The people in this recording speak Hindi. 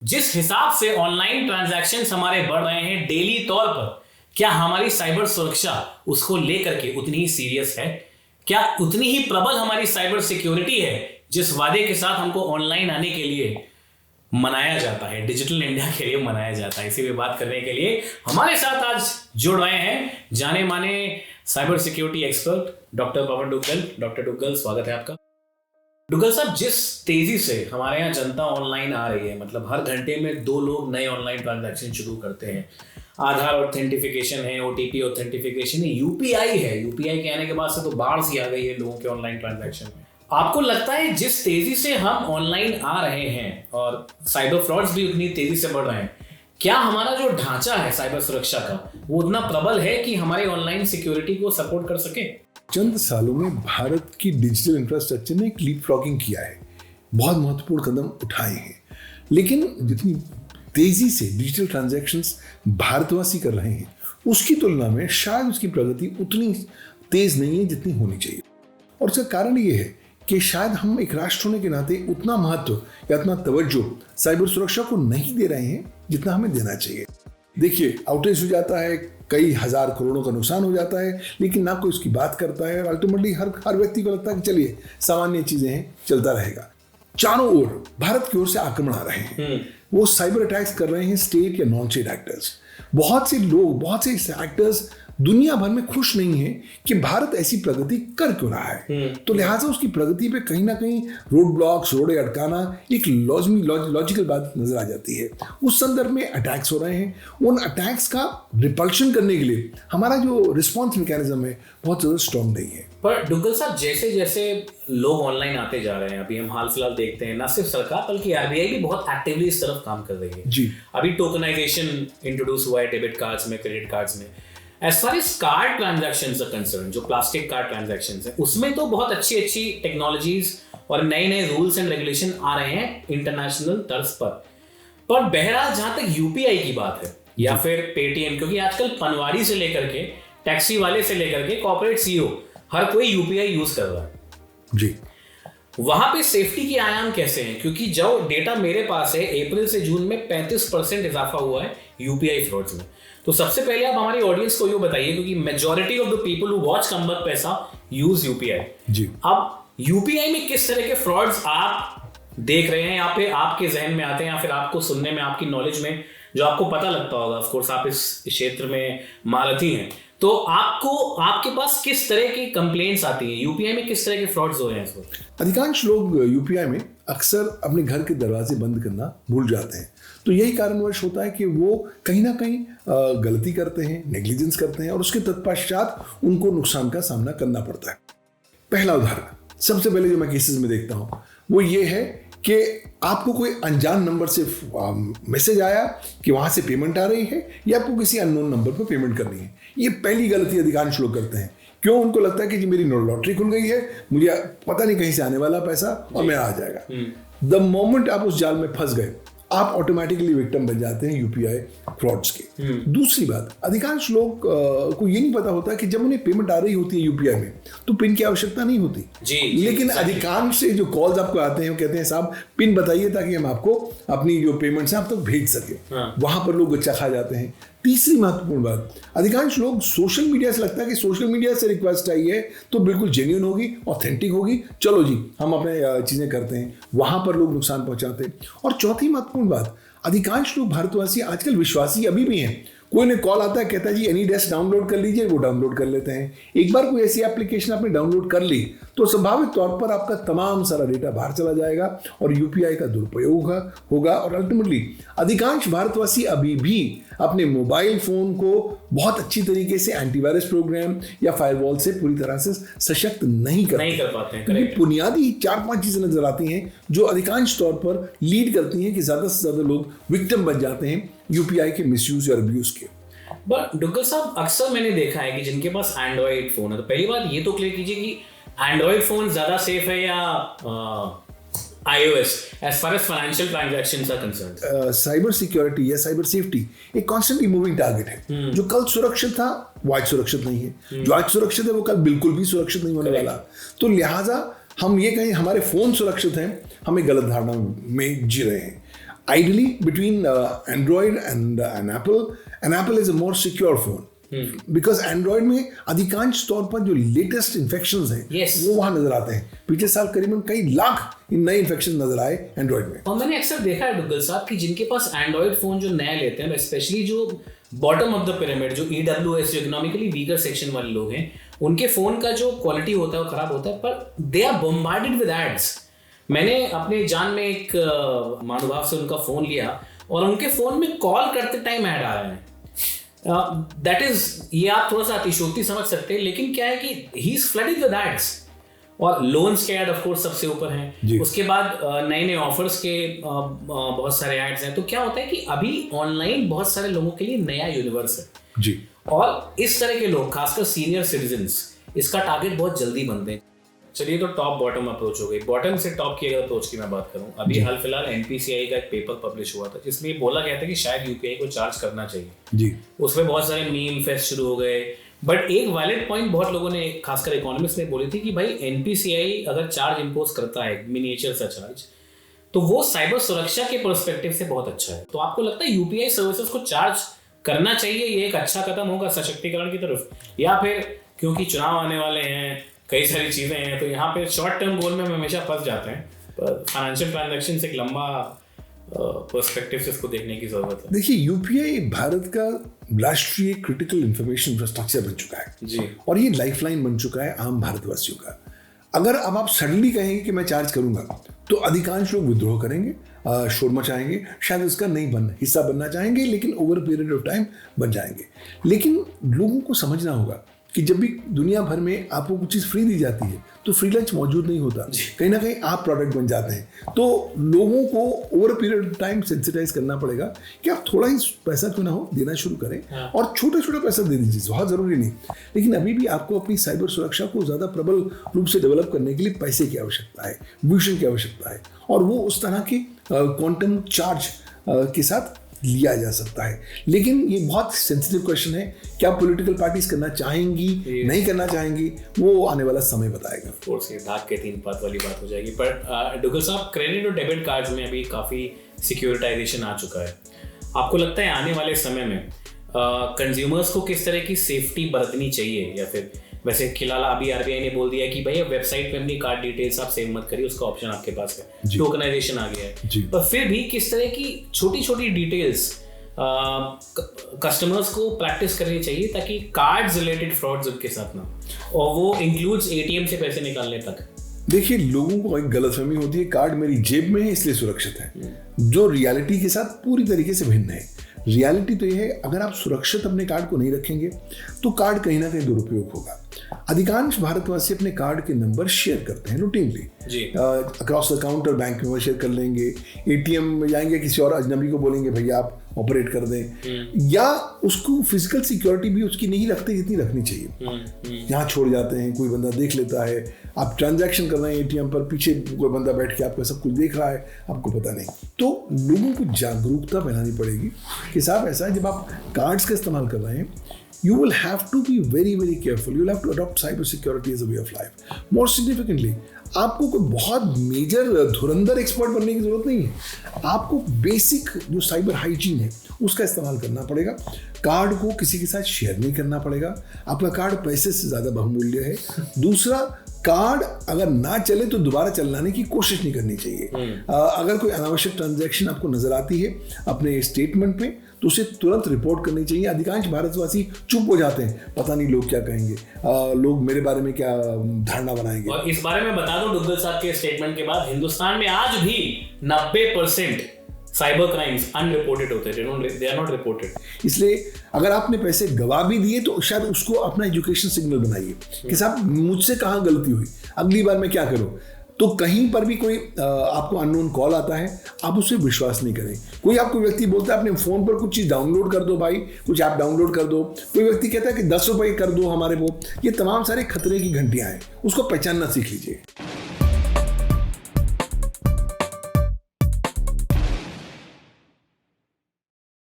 जिस हिसाब से ऑनलाइन ट्रांजैक्शंस हमारे बढ़ रहे हैं डेली तौर पर, क्या हमारी साइबर सुरक्षा उसको लेकर के उतनी ही सीरियस है? क्या उतनी ही प्रबल हमारी साइबर सिक्योरिटी है जिस वादे के साथ हमको ऑनलाइन आने के लिए मनाया जाता है, डिजिटल इंडिया के लिए मनाया जाता है? इसी पे बात करने के लिए हमारे साथ आज जुड़ रहे हैं जाने माने साइबर सिक्योरिटी एक्सपर्ट डॉक्टर पवन डुग्गल। डॉक्टर डुग्गल, स्वागत है आपका। डुग्गल साहब, जिस तेजी से हमारे यहाँ जनता ऑनलाइन आ रही है, मतलब हर घंटे में 2 लोग नए ऑनलाइन ट्रांजैक्शन शुरू करते हैं। आधार ऑथेंटिफिकेशन है, ओटीपी ऑथेंटिफिकेशन है, यूपीआई है। यूपीआई के आने के बाद से तो बाढ़ सी आ गई है लोगों के ऑनलाइन ट्रांजैक्शन में। आपको लगता है जिस तेजी से हम ऑनलाइन आ रहे हैं और साइबर फ्रॉड्स भी उतनी तेजी से बढ़ रहे हैं, क्या हमारा जो ढांचा है साइबर सुरक्षा का वो उतना प्रबल है कि हमारे ऑनलाइन सिक्योरिटी को सपोर्ट कर सके? चंद सालों में भारत की डिजिटल इंफ्रास्ट्रक्चर ने एक लीपफ्रॉगिंग किया है, बहुत महत्वपूर्ण कदम उठाए हैं। लेकिन जितनी तेजी से डिजिटल ट्रांजैक्शंस भारतवासी कर रहे हैं उसकी तुलना में शायद उसकी प्रगति उतनी तेज नहीं है जितनी होनी चाहिए। और इसका कारण ये है कि शायद हम एक राष्ट्र होने के नाते उतना महत्व या उतना तवज्जो साइबर सुरक्षा को नहीं दे रहे हैं जितना हमें देना चाहिए। देखिए, आउटेज हो जाता है, कई हजार करोड़ों का नुकसान हो जाता है, लेकिन ना कोई उसकी बात करता है और अल्टीमेटली हर व्यक्ति को लगता है कि चलिए सामान्य चीजें हैं, चलता रहेगा। चारों ओर भारत की ओर से आक्रमण आ रहे हैं। वो साइबर अटैक्स कर रहे हैं स्टेट या नॉन स्टेट एक्टर्स। बहुत से लोग, बहुत से एक्टर्स दुनिया भर में खुश नहीं है कि भारत ऐसी प्रगति कर क्यों रहा है। तो लिहाजा उसकी प्रगति पे कहीं ना कहीं रोड ब्लॉक्स, रोडे अटकाना एक लॉजिकल बात नजर आ जाती है। उस संदर्भ में अटैक्स हो रहे हैं। उन अटैक्स का रिपल्शन करने के लिए हमारा जो रिस्पॉन्स मैकेनिज्म है बहुत ज़्यादा स्ट्रॉन्ग नहीं है। पर डुग्गल साहब, जैसे जैसे लोग ऑनलाइन आते जा रहे हैं, अभी हम हाल फिलहाल देखते हैं ना सिर्फ सरकार बल्कि आरबीआई भी बहुत एक्टिवली इस तरफ काम कर रही है जी। अभी टोकनाइजेशन इंट्रोड्यूस हुआ है डेबिट कार्ड्स में, क्रेडिट कार्ड्स में। As far as card transactions are concern, जो प्लास्टिक कार्ड ट्रांजैक्शंस है, उसमें तो बहुत अच्छी अच्छी टेक्नोलॉजीज और नए नए रूल्स एंड रेगुलेशन आ रहे हैं इंटरनेशनल तर्ज पर बहरहाल जहां तक यूपीआई की बात है या फिर पेटीएम, क्योंकि आजकल पनवाड़ी से लेकर के टैक्सी वाले से लेकर के कॉर्पोरेट सीईओ हर कोई यूपीआई यूज कर रहा है जी। वहां पे सेफ्टी की आयाम कैसे हैं? क्योंकि जो डेटा मेरे पास है, अप्रैल से जून में 35% इजाफा हुआ है यूपीआई फ्रॉड्स में। तो सबसे पहले आप हमारी ऑडियंस को ये बताइए, क्योंकि majority of the people who watch कम बख्त पैसा यूज यूपीआई जी। अब यूपीआई में किस तरह के फ्रॉड्स आप देख रहे हैं, या फिर आपके जहन में आते हैं, या फिर आपको सुनने में, आपकी नॉलेज में जो आपको पता लगता होगा? ऑफ कोर्स आप इस क्षेत्र में महारथी हैं, तो आपके पास किस तरह की कंप्लेंट्स आती हैं? यूपीआई में किस तरह के फ्रॉड्स हो रहे हैं इस वक्त? अधिकांश लोग यूपीआई में अक्सर अपने घर के दरवाजे बंद करना भूल जाते हैं। तो यही कारणवश होता है कि वो कहीं ना कहीं गलती करते हैं, नेग्लिजेंस करते हैं और उसके तत्पश्चात उनको नुकसान का सामना करना पड़ता है। पहला उदाहरण सबसे पहले जो मैं केसेस में देखता हूँ वो ये है कि आपको कोई अनजान नंबर से मैसेज आया कि वहाँ से पेमेंट आ रही है या आपको किसी अननोन नंबर पर पेमेंट करनी है। ये पहली गलती अधिकांश लोग करते हैं। क्यों? उनको लगता है कि जी मेरी लॉटरी खुल गई है, मुझे पता नहीं कहीं से आने वाला पैसा और मेरा आ जाएगा। द मोमेंट आप उस जाल में फंस गए, आप ऑटोमेटिकली विक्टिम बन जाते हैं यूपीआई फ्रॉड्स के। दूसरी बात, अधिकांश लोग को ये नहीं पता होता कि जब उन्हें पेमेंट आ रही होती है यूपीआई में तो पिन की आवश्यकता नहीं होती। लेकिन अधिकांश से जो कॉल्स आपको आते हैं वो कहते हैं साहब पिन बताइए ताकि हम आपको अपनी जो पेमेंट्स हैं आप तक भेज सके। वहां पर लोग बच्चा खा जाते हैं। तीसरी महत्वपूर्ण बात, अधिकांश लोग सोशल मीडिया से लगता है कि सोशल मीडिया से रिक्वेस्ट आई है तो बिल्कुल जेन्युइन होगी, ऑथेंटिक होगी, चलो जी हम अपने चीजें करते हैं। वहां पर लोग नुकसान पहुंचाते हैं। और चौथी महत्वपूर्ण बात, अधिकांश लोग भारतवासी आजकल विश्वासी अभी भी हैं। कोई ने कॉल आता है, कहता है जी एनीडेस्क डाउनलोड कर लीजिए, वो डाउनलोड कर लेते हैं। एक बार कोई ऐसी एप्लीकेशन आपने डाउनलोड कर ली तो स्वाभाविक तौर पर आपका तमाम सारा डेटा बाहर चला जाएगा और यूपीआई का दुरुपयोग होगा। और अल्टीमेटली अधिकांश भारतवासी अभी भी अपने मोबाइल फोन को बहुत अच्छी तरीके से एंटीवायरस प्रोग्राम या फायरवॉल से पूरी तरह से सशक्त नहीं कर पाते हैं। बुनियादी 4-5 चीजें नजर आती हैं जो अधिकांश तौर पर लीड करती हैं कि ज्यादा से ज्यादा लोग विक्टिम बन जाते हैं यूपीआई के मिसयूज और अब्यूज के। बट डुग्गल साहब, अक्सर मैंने देखा है कि जिनके पास एंड्रॉइड फोन है, तो पहली बात ये तो क्लियर कीजिए कि एंड्रॉइड फोन ज्यादा सेफ है या iOS as far as financial transactions are concerned? Cyber security या साइबर सेफ्टी एक कॉन्स्टेंटली मूविंग टारगेट है। जो कल सुरक्षित था वो आज सुरक्षित नहीं है, जो आज सुरक्षित है वो कल बिल्कुल भी सुरक्षित नहीं होने वाला। तो लिहाजा हम ये कहें हमारे फोन सुरक्षित हैं, हम एक गलत धारणा में जी रहे हैं। ideally between Android and Apple is a more secure phone. Because Android में अधिकांश तौर पर जो लेटेस्ट इन्फेक्शंस हैं वो वहां नजर आते हैं। पिछले साल करीबन कई लाख नए इन्फेक्शन नजर आए एंड्रॉइड में। और मैंने अक्सर देखा है डुग्गल साहब कि जिनके पास एंड्रॉइड फोन जो नया लेते हैं, स्पेशली जो बॉटम ऑफ द पिरामिड, जो EWS, जो इकोनॉमिकली वीकर सेक्शन वाले लोग हैं, उनके फोन का जो क्वालिटी होता है वो खराब होता है, पर they are bombarded with ads. मैंने अपने जान में एक महानुभाव से उनका फोन लिया और उनके फोन में कॉल करते टाइम ऐड आ रहे हैं। दैट इज, ये आप थोड़ा सा अतिशोक्ति समझ सकते हैं, लेकिन क्या है कि he is flooded with ads. और लोन्स के ऐड ऑफ कोर्स सबसे ऊपर हैं, उसके बाद नए नए ऑफर्स के बहुत सारे एड्स हैं। तो क्या होता है कि अभी ऑनलाइन बहुत सारे लोगों के लिए नया यूनिवर्स है जी, और इस तरह के लोग, खासकर सीनियर सिटीजन्स, इसका टारगेट बहुत जल्दी बनते हैं। चलिए, तो टॉप बॉटम अप्रोच हो गई। बॉटम से टॉप की अगर अप्रोच की मैं बात करूं, अभी हाल फिलहाल NPCI का एक पेपर पब्लिश हुआ था जिसमें ये बोला गया था कि शायद UPI को चार्ज करना चाहिए जी। उसमें बहुत सारे मीम फेस्ट शुरू हो गए, बट एक वैलिड पॉइंट बहुत लोगों ने, खासकर इकोनॉमिस्ट ने बोली थी कि भाई NPCI अगर चार्ज इम्पोज करता है, मिनिएचर सा चार्ज, तो वो साइबर सुरक्षा के पर्सपेक्टिव से बहुत अच्छा है। तो आपको लगता है UPI सर्विसेज को चार्ज करना चाहिए, ये एक अच्छा कदम होगा सशक्तिकरण की तरफ, या फिर क्योंकि चुनाव आने वाले हैं, कई सारी चीजें हैं, तो यहाँ पे शॉर्ट टर्म गोल में हमेशा फंस जाते हैं, पर फाइनेंशियल ट्रांजैक्शन से एक लंबा पर्सपेक्टिव से इसको देखने की जरूरत है। देखिए, UPI भारत का राष्ट्रीय क्रिटिकल इंफॉर्मेशन इंफ्रास्ट्रक्चर बन चुका है जी, और ये लाइफलाइन बन चुका है आम भारतवासियों का। अगर अब आप सडनली कहेंगे कि मैं चार्ज करूंगा, तो अधिकांश लोग विद्रोह करेंगे, शोर मचाएंगे, शायद उसका नहीं हिस्सा बनना चाहेंगे, लेकिन ओवर पीरियड ऑफ टाइम बन जाएंगे। लेकिन लोगों को समझना होगा कि जब भी दुनिया भर में आपको कुछ चीज़ फ्री दी जाती है तो फ्री लंच मौजूद नहीं होता, कहीं ना कहीं आप प्रोडक्ट बन जाते हैं। तो लोगों को over period of time sensitise करना पड़ेगा कि आप थोड़ा ही पैसा क्यों ना हो देना शुरू करें, और छोटा छोटा पैसा दे दीजिए, बहुत ज़रूरी नहीं। लेकिन अभी भी आपको अपनी साइबर सुरक्षा को ज़्यादा प्रबल रूप से डेवलप करने के लिए पैसे की आवश्यकता है, विजन की आवश्यकता है, और वो उस तरह के क्वांटम चार्ज के साथ लिया जा सकता है। लेकिन ये बहुत सेंसिटिव क्वेश्चन है, क्या पॉलिटिकल पार्टीज करना चाहेंगी, नहीं करना चाहेंगी, वो आने वाला समय बताएगा। ऑफ कोर्स, ये दाग के 3 पात वाली बात हो जाएगी। पर डुग्गल साहब, क्रेडिट और डेबिट कार्ड्स में अभी काफ़ी सिक्योरिटाइजेशन आ चुका है। आपको लगता है आने वाले समय में कंज्यूमर्स को किस तरह की सेफ्टी बरतनी चाहिए, या फिर वैसे फिलहाल अभी RBI ने बोल दिया कि भाई वेबसाइट पे अपनी कार्ड डिटेल्स आप सेव मत करिए, उसका ऑप्शन आपके पास है, टोकनाइजेशन आ गया है, पर फिर भी किस तरह की छोटी छोटी डिटेल्स कस्टमर्स को प्रैक्टिस करनी चाहिए ताकि कार्ड्स रिलेटेड फ्रॉड्स उनके साथ ना, और वो इंक्लूड्स ATM से पैसे निकालने तक। देखिए, लोगों को एक गलतफहमी होती है, कार्ड मेरी जेब में है इसलिए सुरक्षित है, जो रियलिटी के साथ पूरी तरीके से भिन्न है। रियलिटी तो यह है, अगर आप सुरक्षित अपने कार्ड को नहीं रखेंगे तो कार्ड कहीं ना कहीं दुरुपयोग होगा। अधिकांश भारतवासी अपने कार्ड के नंबर शेयर करते हैं routinely, across the counter bank में वो शेयर कर लेंगे, ATM में जाएंगे, किसी और अजनबी को बोलेंगे भैया आप ऑपरेट कर दें, या उसको फिजिकल सिक्योरिटी भी उसकी नहीं रखते जितनी रखनी चाहिए। यहाँ छोड़ जाते हैं, कोई बंदा देख लेता है, आप ट्रांजैक्शन कर रहे हैं ATM पर, पीछे कोई बंदा बैठ के आपका सब कुछ देख रहा है, आपको पता नहीं। तो लोगों को जागरूकता फैलानी पड़ेगी कि साहब ऐसा है, जब आप कार्ड्स का इस्तेमाल कर रहे हैं, you will have to be very very careful. You will have to adopt cyber security as a way of life. More significantly, आपको कोई बहुत मेजर धुरंधर एक्सपर्ट बनने की जरूरत नहीं है। आपको बेसिक जो साइबर हाइजीन है उसका इस्तेमाल करना पड़ेगा। कार्ड को किसी के साथ शेयर नहीं करना पड़ेगा। आपका कार्ड पैसे से ज़्यादा बहुमूल्य है। दूसरा, कार्ड अगर ना चले तो दोबारा चलाने की कोशिश नहीं करनी चाहिए। अगर कोई अनावश्यक ट्रांजैक्शन आपको नजर आती है अपने स्टेटमेंट में, तो उसे तुरंत रिपोर्ट करनी चाहिए। अधिकांश भारतवासी चुप हो जाते हैं, पता नहीं लोग क्या कहेंगे, लोग मेरे बारे में क्या धारणा बनाएंगे। और इस बारे में बता दूं, डुग्गल साहब के स्टेटमेंट के बाद हिंदुस्तान में आज भी 90% साइबर क्राइम्स अनरिपोर्टेड होते हैं, दे आर नॉट रिपोर्टेड। इसलिए अगर आपने पैसे गवा भी दिए तो शायद उसको अपना एजुकेशन सिग्नल बनाइए कि साहब मुझसे कहाँ गलती हुई, अगली बार मैं क्या करूँ। तो कहीं पर भी कोई आपको अननोन कॉल आता है, आप उसे विश्वास नहीं करें। कोई आपको व्यक्ति बोलता है अपने फ़ोन पर कुछ चीज़ डाउनलोड कर दो भाई, कुछ ऐप डाउनलोड कर दो, कोई व्यक्ति कहता है कि 10 रुपये कर दो हमारे वो, ये तमाम सारे खतरे की घंटियाँ हैं, उसको पहचानना सीख लीजिए।